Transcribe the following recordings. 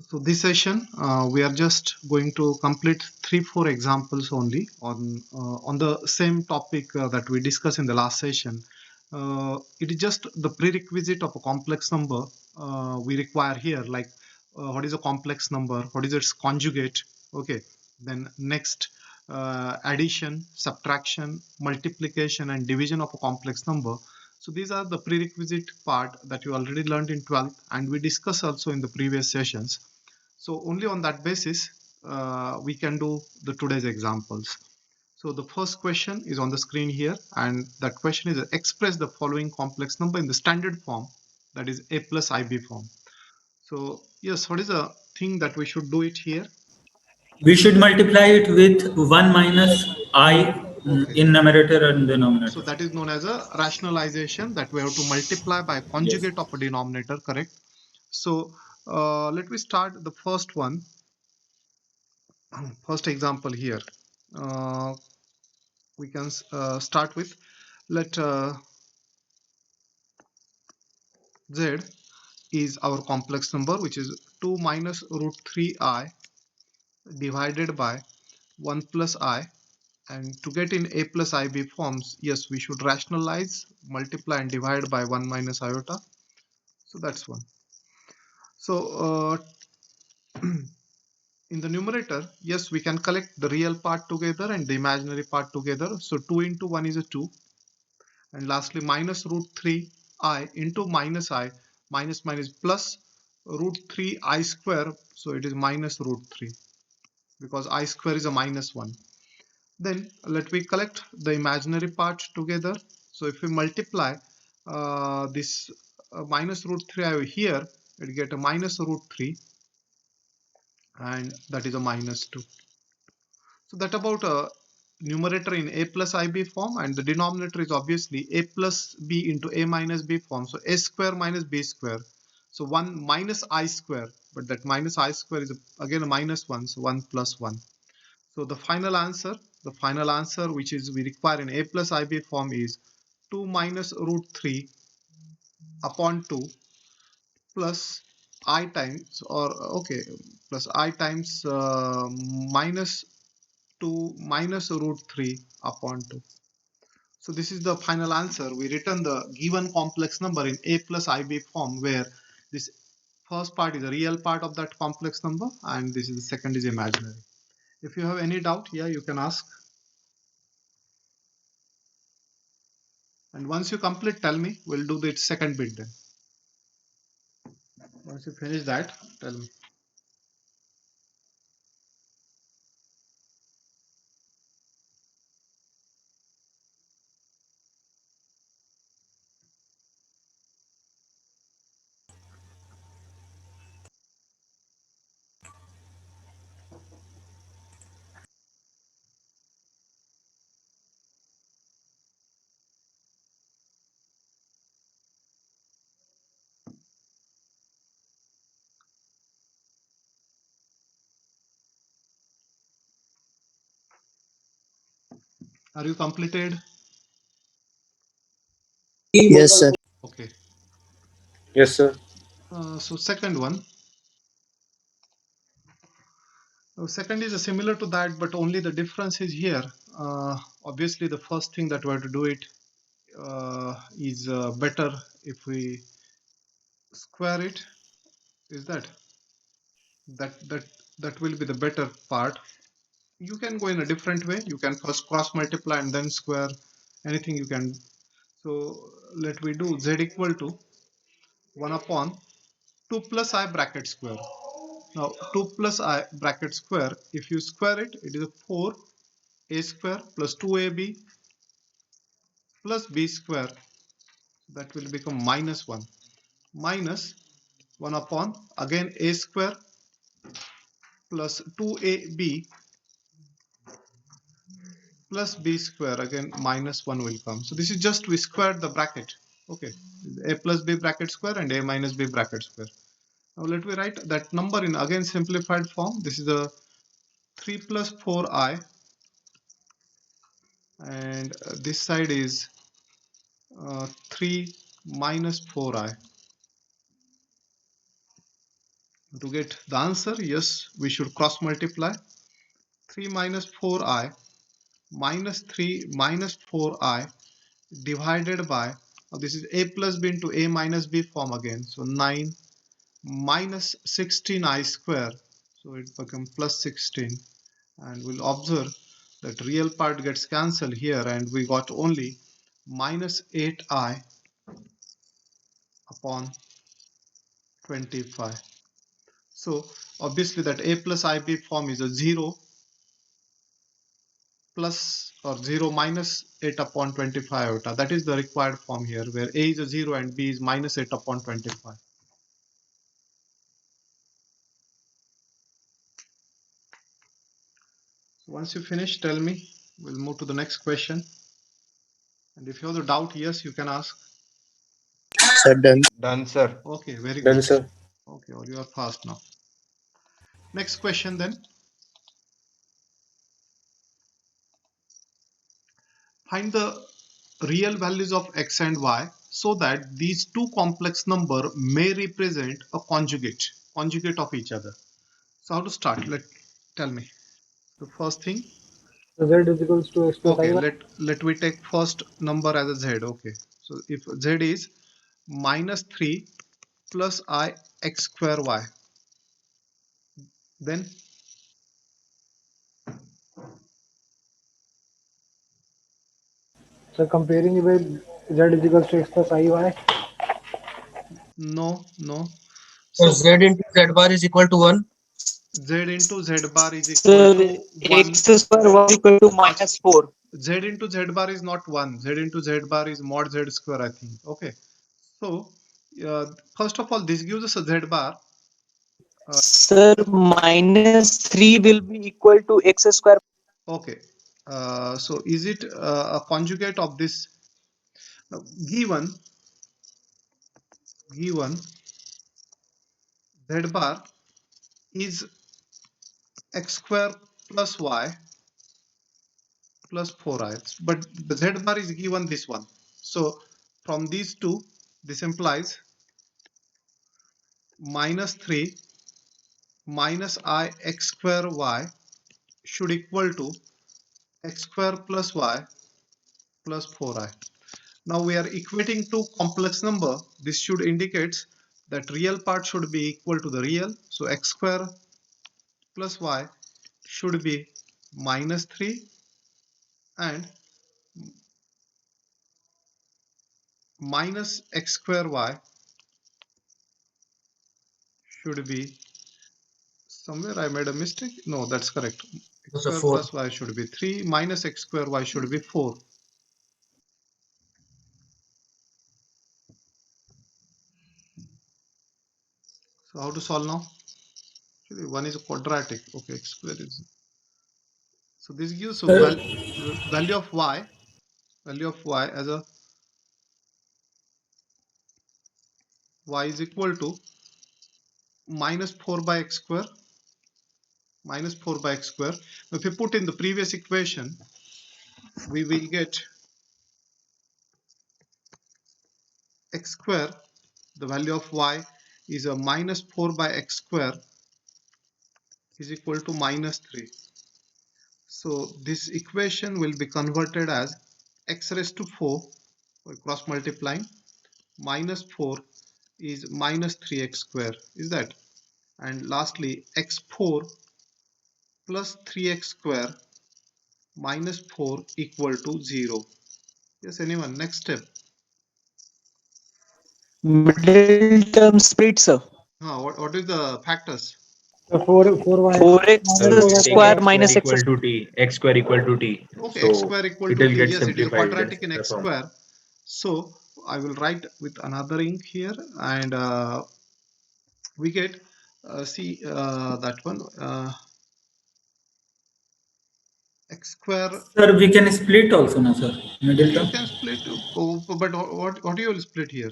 So this session, we are just going to complete 3-4 examples only on the same topic that we discussed in the last session. It is just the prerequisite of a complex number we require here, like what is a complex number, what is its conjugate, okay. Then next, addition, subtraction, multiplication, and division of a complex number. So these are the prerequisite part that you already learned in 12th, and we discussed also in the previous sessions. So only on that basis we can do the today's examples. So the first question is on the screen here, and that question is express the following complex number in the standard form, that is a plus ib form. So yes, what is the thing that we should do it here? We should multiply it with 1 minus I Okay, in numerator and so denominator. that is known as a rationalization, that we have to multiply by Yes. conjugate of a denominator, correct? So let me start the first one. First example here. We can start with, let z is our complex number, which is 2 minus root 3i divided by 1 plus I. And to get in a plus ib forms, yes, we should rationalize, multiply and divide by 1 minus iota. So that's one. So in the numerator, yes, we can collect the real part together and the imaginary part together. So 2 into 1 is a 2. And lastly, minus root 3i into minus I, minus minus plus root 3i square. So it is minus root 3, because I square is a minus 1. Then let me collect the imaginary part together. So if we multiply this minus root 3 over here, it get a minus root 3, and that is a minus 2. So that about a numerator in a plus ib form, and the denominator is obviously a plus b into a minus b form. So a square minus b square. So 1 minus I square, but that minus I square is again a minus 1, so 1 plus 1. So the final answer which is we require in a plus ib form is 2 minus root 3 upon 2 plus I times, or okay, plus I times minus 2 minus root 3 upon 2. So this is the final answer. We return the given complex number in a plus ib form, where this first part is the real part of that complex number, and this is the second is imaginary. If you have any doubt, yeah, you can ask. And once you complete, tell me. We'll do the second bit then. Once you finish that, tell me. Are you completed? Yes, sir. Okay. Yes, sir. So second one. Second is similar to that, but only the difference is here. Obviously, the first thing that we have to do it is better if we square it. Is that that will be the better part. You can go in a different way. You can first cross multiply and then square. Anything you can. So let me do z equal to 1 upon 2 plus I bracket square. Now 2 plus I bracket square, if you square it, it is a 4a square plus 2ab plus b square. That will become minus 1. Minus 1 upon again a square plus 2ab plus b square, again minus 1 will come. So this is just we squared the bracket. Okay, a plus b bracket square and a minus b bracket square. Now let me write that number in again simplified form. This is the 3 plus 4i, and this side is 3 minus 4i. To get the answer, yes, we should cross multiply. 3 minus 4i minus 3 minus 4i divided by, now this is a plus b into a minus b form again, so 9 minus 16i square, so it becomes plus 16, and we'll observe that real part gets cancelled here and we got only minus 8i upon 25. So obviously that a plus ib form is a 0 plus or 0 minus 8 upon 25 iota. That is the required form here, where a is a 0 and b is minus 8 upon 25. So once you finish, tell me. We'll move to the next question. And if you have a doubt, yes, you can ask. Sir, done. Done, sir. Okay, very Done, good. sir. Okay, or you are fast now. Next question then. Find the real values of x and y so that these two complex number may represent a conjugate of each other. So how to start? Tell me. The first thing. Z is equals to x plus Okay, I. let we take first number as a z. Okay, so if z is minus 3 plus I x square y, then So comparing it with Z is equals to x plus IY. no. So So Z into Z bar is equal to 1. z into z bar is equal to 1. X square y equal to minus 4. Z into z bar is not 1. Z into z bar is mod z square, I think. Okay, so first of all, this gives us a z bar. Sir, minus 3 will be equal to x square. Okay, so is it a conjugate of this? Now, given z bar is x square plus y plus 4i, but the z bar is given this one. So from these two, this implies minus 3 minus I x square y should equal to x square plus y plus 4i. Now we are equating two complex number. This should indicate that real part should be equal to the real. So x square plus y should be minus 3 and minus x square y should be, somewhere I made a mistake. No, that's correct. X So square 4. plus y should be 3 minus x square y should be 4. So how to solve now? Actually, one is a quadratic. Okay, x square is. So this gives a value of y as a y is equal to minus 4 by x square. Minus 4 by x square. Now, if you put in the previous equation, we will get x square. The value of y is a minus 4 by x square is equal to minus 3. So this equation will be converted as x raised to 4 by cross multiplying. Minus 4 is minus 3x square, is that? And lastly, x4 plus 3x square minus 4 equal to 0. Yes, anyone? Next step. Middle term split, sir. What is the factors? So 4y 4x minus square 4y. minus x equal to t, x square equal to t. Okay, So x square equal it to will t. get Yes, it is simplified in quadratic in the x form. square. So I will write with another ink here, and we get see that one x square. Sir, we can split also, na sir? Middle You term. can split, but what you will split here?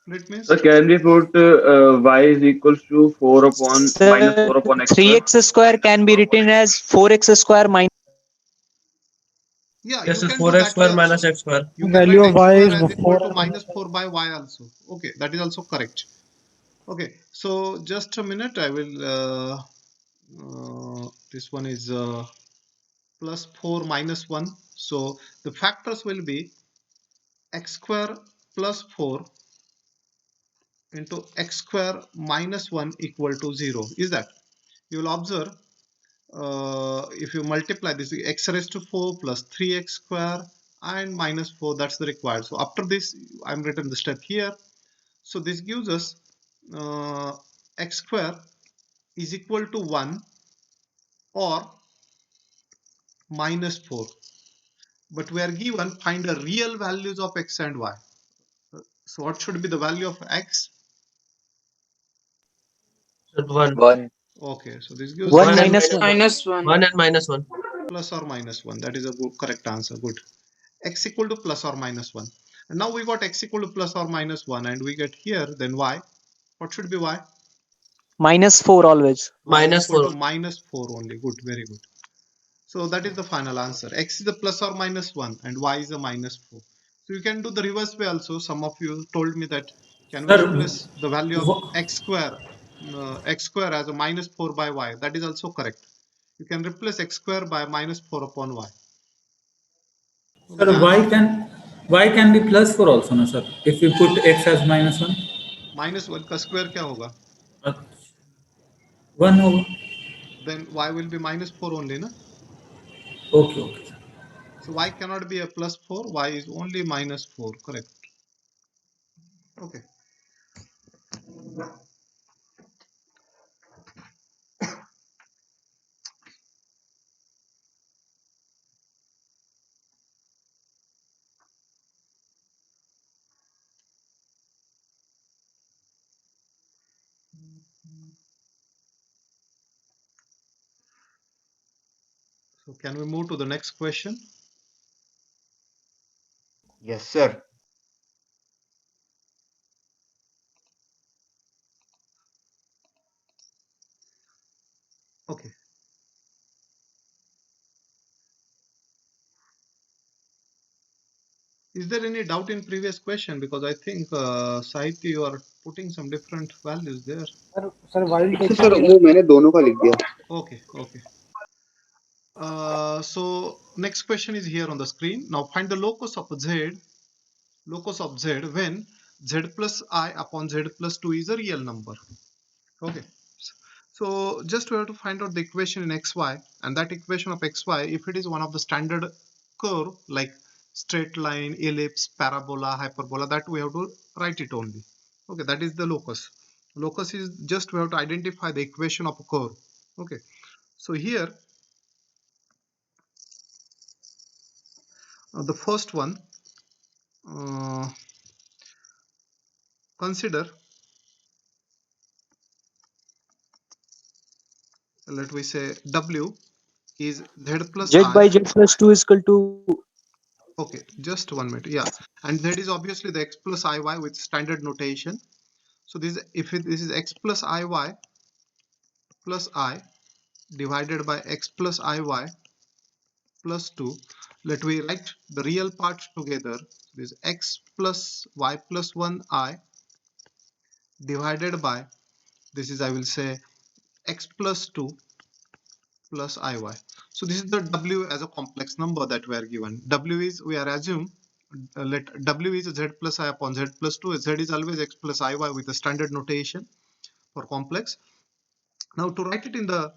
Split means So can we put y is equals to 4 upon minus Sir, 4 upon x square? 3x square can be written as 4x square minus. yeah, Yes, you sir. can do 4x that way square also. minus x square. You can Value write of x y square is as equal 4 to minus minus 4 by y also. Okay, that is also correct. Okay, so just a minute. I will. This one is plus 4 minus 1. So the factors will be x square plus 4 into x square minus 1 equal to 0. Is that? You will observe if you multiply this x raised to 4 plus 3x square and minus 4, that's the required. So after this, I'm written the step here. So this gives us x square is equal to 1 or minus 4. But we are given find the real values of x and y. So what should be the value of x? One. Okay, so this gives 1 One and minus 1. Minus 1. One and minus one. plus or minus 1. That is a good, correct answer. Good. X equal to plus or minus 1. And now we got x equal to plus or minus 1 and we get here then y. What should be y? Minus 4 always. Y is Minus equal 4. to minus 4 only. Good, very good. So that is the final answer. X is a plus or minus 1 and y is a minus 4. So you can do the reverse way also. Some of you told me that can we Sir, replace the value of wh- x square as a minus 4 by y. That is also correct. You can replace x square by minus 4 upon y. Okay, sir, the answer y can be plus 4 also, no, sir? If we put x as minus 1, minus 1 का square क्या होगा? 1 होगा. Then y will be minus 4 only, na? Okay, okay, sir. So y cannot be a plus 4, y is only minus 4, correct? Okay. So can we move to the next question? Yes, sir. Okay. Is there any doubt in previous question? Because I think Sahitya, you are putting some different values there. Sir, while तो taking sir वो मैंने दोनों का लिख दिया. Okay, okay. So next question is here on the screen. Now find the locus of z when z plus I upon z plus 2 is a real number. Okay. So just we have to find out the equation in xy, and that equation of xy, if it is one of the standard curve like straight line, ellipse, parabola, hyperbola, that we have to write it only. Okay, that is the locus. Locus is just we have to identify the equation of a curve. Okay, so here the first one, consider, let me say w is z plus Z by I. Z plus 2 is equal to Okay, just 1 minute. Yeah, and that is obviously the x plus iy with standard notation. So this this is x plus iy plus I divided by x plus iy plus 2. Let me write the real parts together. This x plus y plus 1 I divided by, this is I will say x plus 2 plus iy. So this is the w as a complex number that we are given. W is, we are assume let w is z plus I upon z plus 2. Z is always x plus iy with the standard notation for complex. Now to write it in the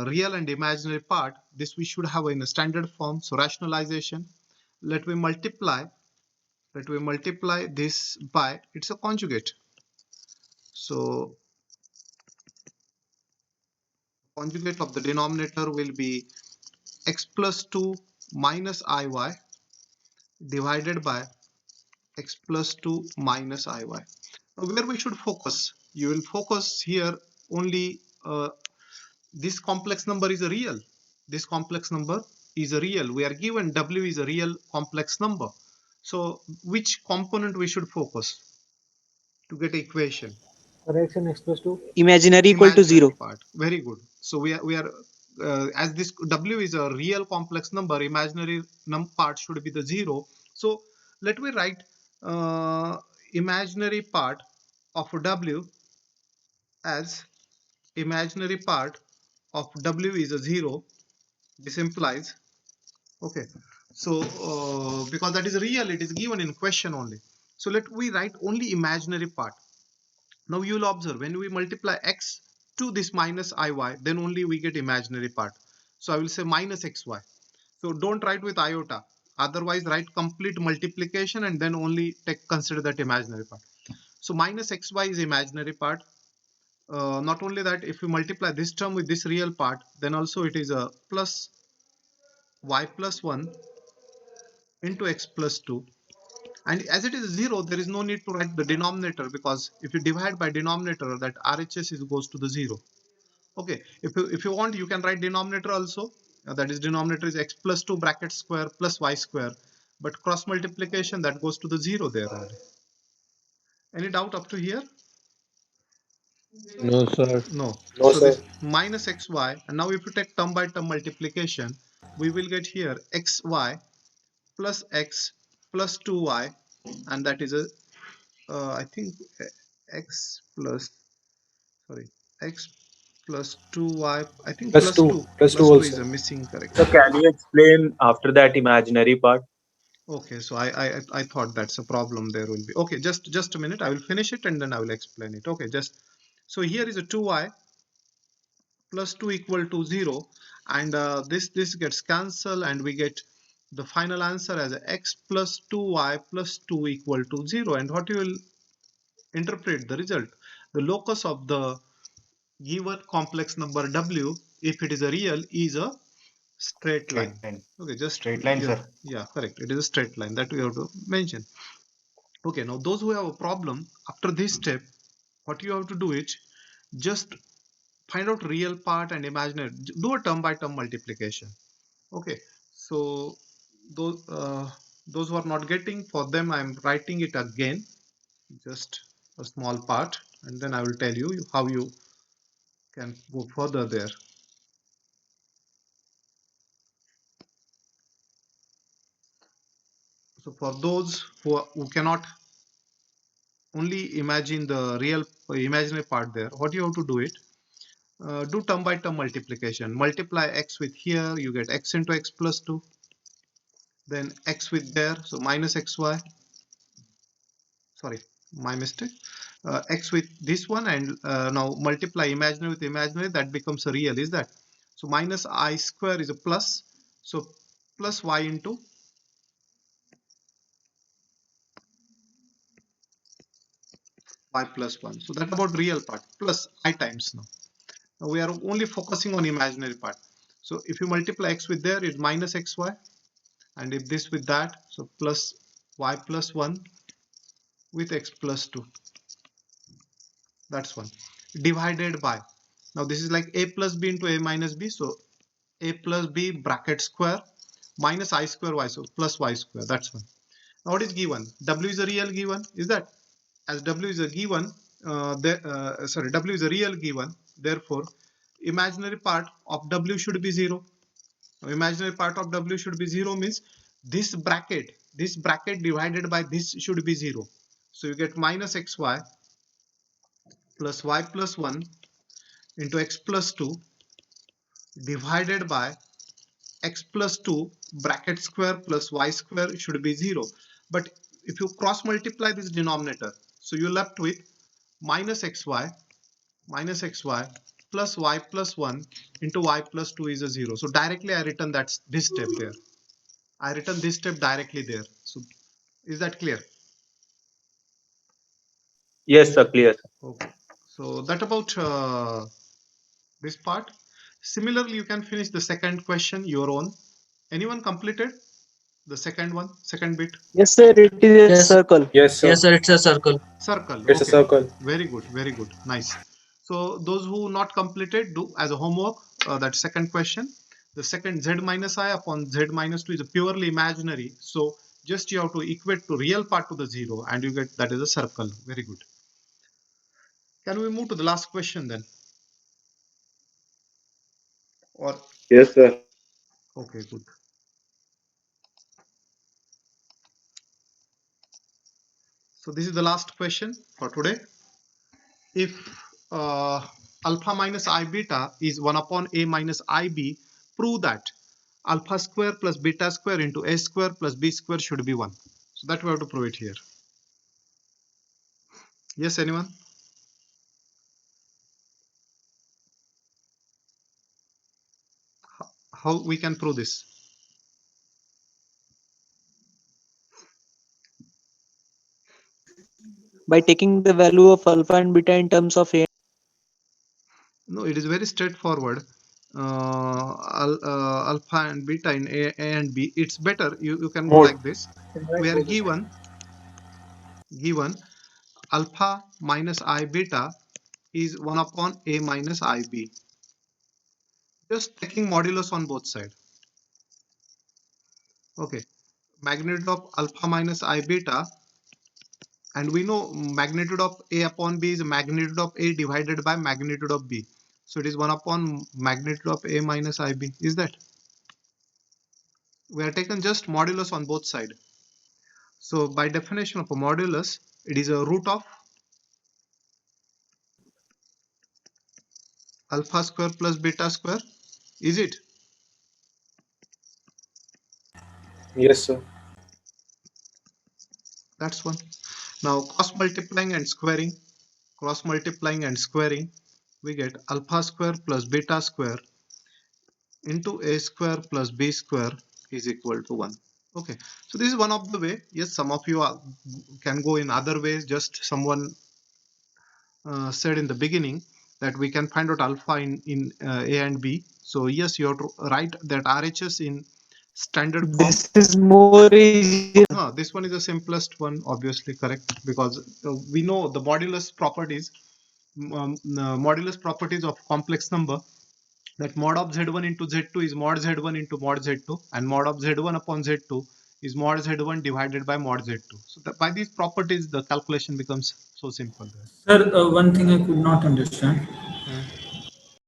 real and imaginary part, this we should have in a standard form. So rationalization, let me multiply this by, it's a conjugate. So conjugate of the denominator will be x plus 2 minus iy divided by x plus 2 minus iy. Now where we should focus? You will focus here only this complex number is a real. This complex number is a real. We are given w is a real complex number. So which component we should focus to get equation? x and x plus 2. imaginary equal to Imaginary 0. part. Very good. So we are as this w is a real complex number, imaginary part should be the 0. So let me write imaginary part of w as imaginary part of w is a 0, this implies, okay, so because that is real, it is given in question only. So let we write only imaginary part. Now you will observe when we multiply x to this minus iy, then only we get imaginary part. So I will say minus xy. So don't write with iota. Otherwise write complete multiplication and then only consider that imaginary part. So minus xy is imaginary part. Not only that, if we multiply this term with this real part, then also it is a plus y plus 1 into x plus 2. And as it is 0, there is no need to write the denominator, because if you divide by denominator, that RHS goes to the 0. Okay, if you want, you can write denominator also. That is, denominator is x plus 2 bracket square plus y square. But cross multiplication, that goes to the 0 there only. Any doubt up to here? No, sir. No. No, So sir. this minus xy, and now if you take term by term multiplication, we will get here xy plus x plus 2y, and that is a I think x plus, sorry, x plus 2y, I think Plus 2. Plus 2 plus 2 is also. a missing, correct. So can you explain after that imaginary part? Okay, so I thought that's a problem there will be. Okay, just a minute, I will finish it and then I will explain it. Okay, just so here is a 2y plus 2 equal to 0, and this gets cancelled, and we get the final answer as x plus 2y plus 2 equal to 0. And what you will interpret the result, the locus of the given complex number w, if it is a real, is a straight line. Okay, just Straight line, yeah, sir. yeah, correct, it is a straight line that we have to mention. Okay, now those who have a problem after this step, what you have to do is just find out real part and imaginary, do a term by term multiplication. Okay, so those who are not getting, for them I am writing it again, just a small part, and then I will tell you how you can go further there. So for those who cannot only imagine the real imaginary part there, what you have to do it, do term by term multiplication. Multiply x with here, you get x into x plus 2, then x with there, so minus xy, sorry, my mistake, x with this one, and now multiply imaginary with imaginary, that becomes a real, is that? So minus I square is a plus, so plus y into y plus 1. So that's about real part, plus I times now. Now we are only focusing on imaginary part. So if you multiply x with there, it's minus xy, and if this with that, so plus y plus 1 with x plus 2. That's one. Divided by, now this is like a plus b into a minus b, so a plus b bracket square minus I square y, so plus y square. That's one. Now what is given? W is a real given, is that? As W is a given, W is a real given, therefore imaginary part of W should be 0. Now, imaginary part of W should be 0 means this bracket divided by this should be 0. So you get minus xy plus y plus 1 into x plus 2 divided by x plus 2 bracket square plus y square should be 0. But if you cross multiply this denominator, so you're left with minus xy plus y plus 1 into y plus 2 is a 0. So directly I written this step there. I written this step directly there. So is that clear? Yes, sir, clear. Okay. So that about this part. Similarly, you can finish the second question your own. Anyone completed the second one, second bit? Yes, sir. It is a Yes. circle. Yes, sir. Yes, sir. It's a circle. Circle. It's a Okay. circle. Very good. Very good. Nice. So those who not completed, do as a homework that second question. The second z minus I upon z minus 2 is a purely imaginary. So just you have to equate to real part to the 0 and you get that is a circle. Very good. Can we move to the last question then? Or Yes, sir. okay, good. So this is the last question for today. if alpha minus I beta is 1 upon a minus ib, prove that alpha square plus beta square into a square plus b square should be 1. So that we have to prove it here. Yes, anyone? How we can prove this? By taking the value of alpha and beta in terms of a. No, it is very straightforward. Alpha and beta in a and b. It's better. You can go like this. We are given alpha minus I beta is 1 upon a minus ib. Just taking modulus on both sides. Okay. Magnitude of alpha minus I beta, and we know magnitude of a upon b is magnitude of a divided by magnitude of b. So it is 1 upon magnitude of a minus ib. Is that? We are taken just modulus on both sides. So by definition of a modulus, it is a root of alpha square plus beta square. Is it? Yes, sir. That's one. Now cross multiplying and squaring, we get alpha square plus beta square into a square plus b square is equal to 1. Okay, so this is one of the way. Yes, some of you can go in other ways. Just someone said in the beginning that we can find out alpha in a and b. So yes, you have to write that RHS in standard form. This is more easy. No, this one is the simplest one, obviously correct, because we know the modulus properties of complex number, that mod of z1 into z2 is mod z1 into mod z2, and mod of z1 upon z2 is mod z1 divided by mod z2. So that by these properties the calculation becomes so simple. Sir, one thing I could not understand.